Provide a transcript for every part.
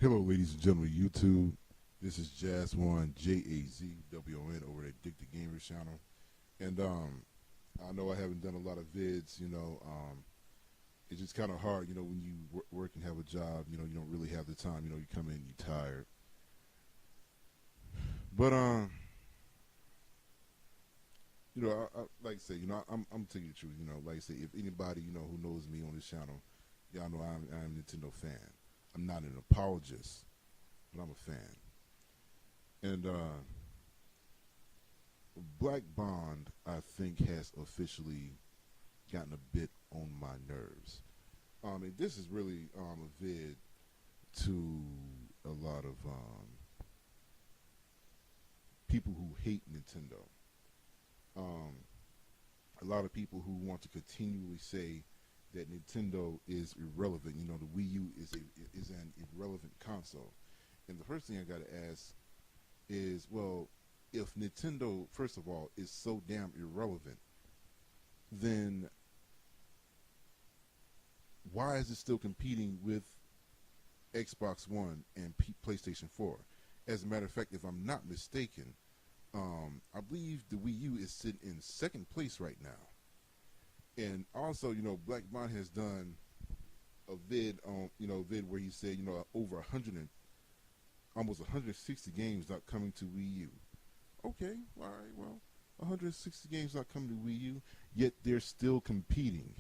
Hello, ladies and gentlemen, YouTube. This is Jazz1 JAZWON over at Dick the Gamer channel. And I know I haven't done a lot of vids, it's just kind of hard, when you work and have a job, you don't really have the time, you come in, you're tired. But, like I say, I'm telling you the truth, like I say, if anybody, who knows me on this channel, y'all know I'm a Nintendo fan. I'm not an apologist, but I'm a fan. And Blackbond, I think, has officially gotten a bit on my nerves. And this is really a vid to a lot of people who hate Nintendo. Um, a lot of people who want to continually say that Nintendo is irrelevant. The Wii U is an irrelevant console. And the first thing I got to ask is, well, if Nintendo, first of all, is so damn irrelevant, then why is it still competing with Xbox One and PlayStation 4? As a matter of fact, if I'm not mistaken, I believe the Wii U is sitting in second place right now. And also, Blackbond has done a vid on, where he said, over 100 and almost 160 games not coming to Wii U. Okay, all right, well, 160 games not coming to Wii U, yet they're still competing.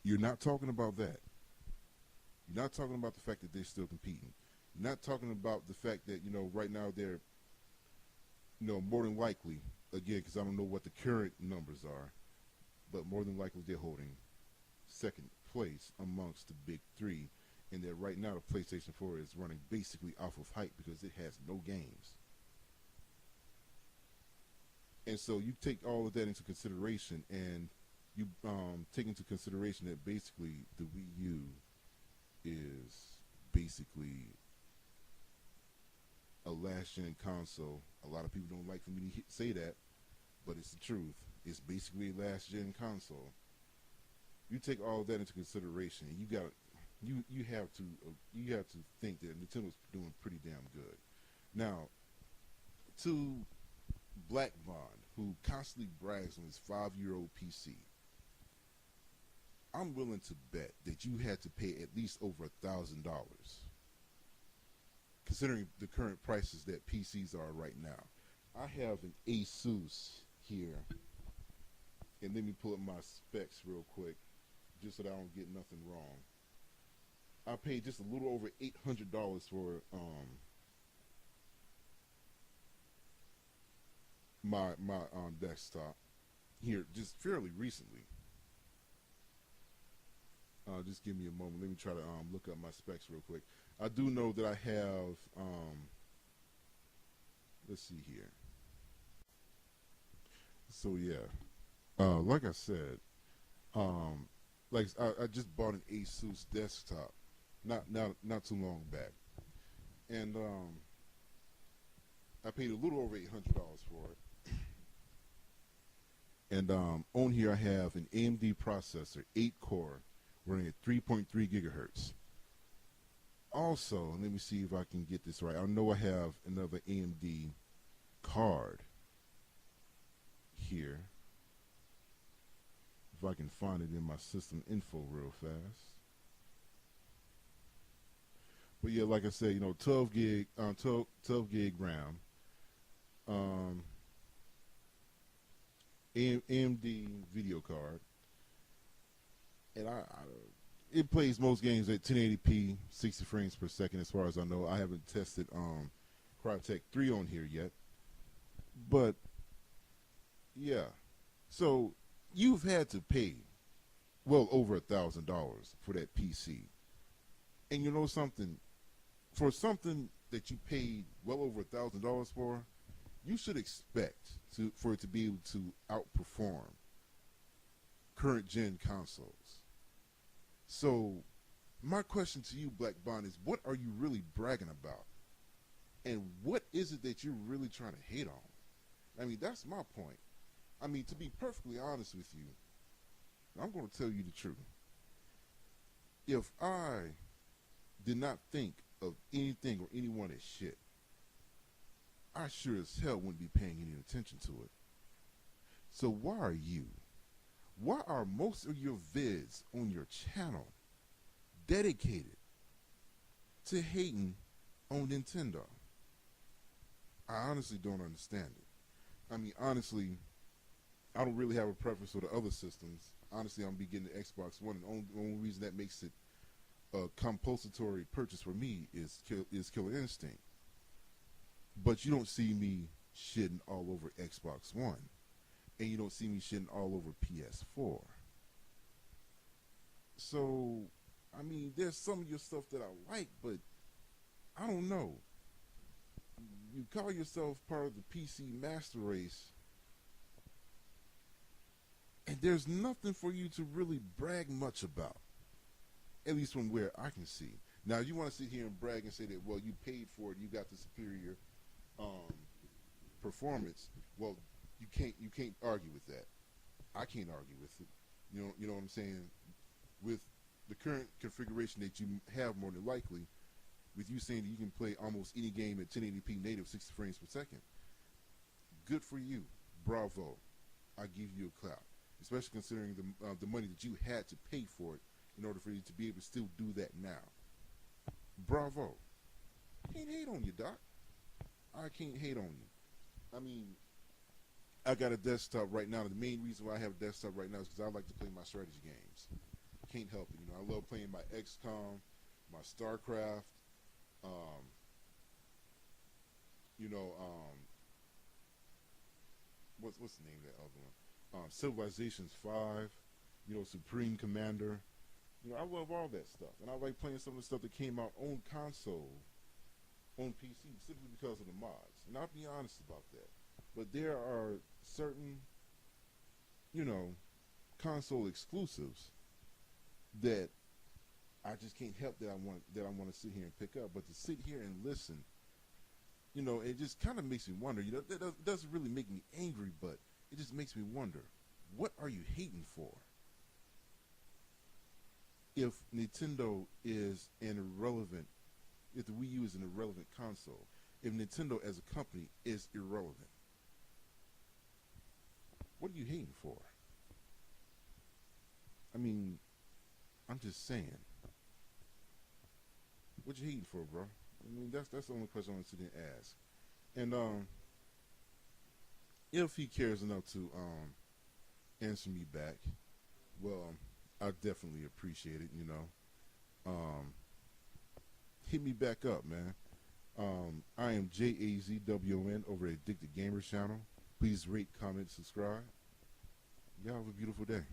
You're not talking about that. You're not talking about the fact that they're still competing. You're not talking about the fact that, right now they're, more than likely, again, because I don't know what the current numbers are, but more than likely they're holding second place amongst the big three, and that right now the PlayStation 4 is running basically off of hype because it has no games. And so you take all of that into consideration, and you take into consideration that basically the Wii U is basically a last-gen console. A lot of people don't like for me to say that, but it's the truth. It's basically a last-gen console. You take all of that into consideration, and you have to think that Nintendo's doing pretty damn good. Now, to Blackbond, who constantly brags on his 5-year-old PC, I'm willing to bet that you had to pay at least over $1,000, considering the current prices that PCs are right now. I have an Asus here, and let me pull up my specs real quick, just so that I don't get nothing wrong. I paid just a little over $800 for my desktop here, just fairly recently. Just give me a moment. Let me try to look up my specs real quick. I do know that I have, let's see here. So yeah, like I said, like I just bought an Asus desktop, not too long back, and I paid a little over $800 for it. And on here I have an AMD processor, 8-core, running at 3.3 gigahertz. Also, let me see if I can get this right. I know I have another AMD card here. If I can find it in my system info real fast. But yeah, like I said, 12 gig RAM. AMD video card, and it plays most games at 1080p, 60 frames per second. As far as I know, I haven't tested Crytek 3 on here yet, but yeah. So you've had to pay well over $1,000 for that PC, and you know something, for something that you paid well over $1,000 for, you should expect for it to be able to outperform current gen consoles. So my question to you, Blackbond, is what are you really bragging about? And what is it that you're really trying to hate on? I mean, that's my point. I mean, to be perfectly honest with you, I'm going to tell you the truth. If I did not think of anything or anyone as shit, I sure as hell wouldn't be paying any attention to it. So why are you? Why are most of your vids on your channel dedicated to hating on Nintendo? I honestly don't understand it. I mean, honestly, I don't really have a preference for the other systems. Honestly, I'm be getting the Xbox One, and the only reason that makes it a compulsory purchase for me is Killer Instinct. But you don't see me shitting all over Xbox One, and you don't see me shitting all over PS4. So, I mean, there's some of your stuff that I like, but I don't know. You call yourself part of the PC master race, and there's nothing for you to really brag much about, at least from where I can see. Now, you want to sit here and brag and say that, well, you paid for it, you got the superior performance. Well, you can't argue with that. I can't argue with it. You know what I'm saying? With the current configuration that you have, more than likely, with you saying that you can play almost any game at 1080p native 60 frames per second, good for you. Bravo. I give you a clap, especially considering the money that you had to pay for it in order for you to be able to still do that now. Bravo. Can't hate on you, Doc. I can't hate on you. I mean, I got a desktop right now. The main reason why I have a desktop right now is because I like to play my strategy games. Can't help it. I love playing my XCOM, my StarCraft, what's the name of that other one? Civilizations 5, Supreme Commander. I love all that stuff. And I like playing some of the stuff that came out on console, on PC, simply because of the mods. And I'll be honest about that. But there are certain, console exclusives that I just can't help that I want to sit here and pick up. But to sit here and listen, it just kind of makes me wonder. That doesn't really make me angry, but it just makes me wonder, what are you hating for? If Nintendo is an irrelevant, if the Wii U is an irrelevant console, if Nintendo as a company is irrelevant, what are you hating for? I mean, I'm just saying. What you hating for, bro? I mean, that's the only question I want to sit there and ask. And if he cares enough to answer me back, well, I definitely appreciate it. Hit me back up, man. I am JAZWON over at Addicted Gamers channel. Please rate, comment, subscribe. Y'all have a beautiful day.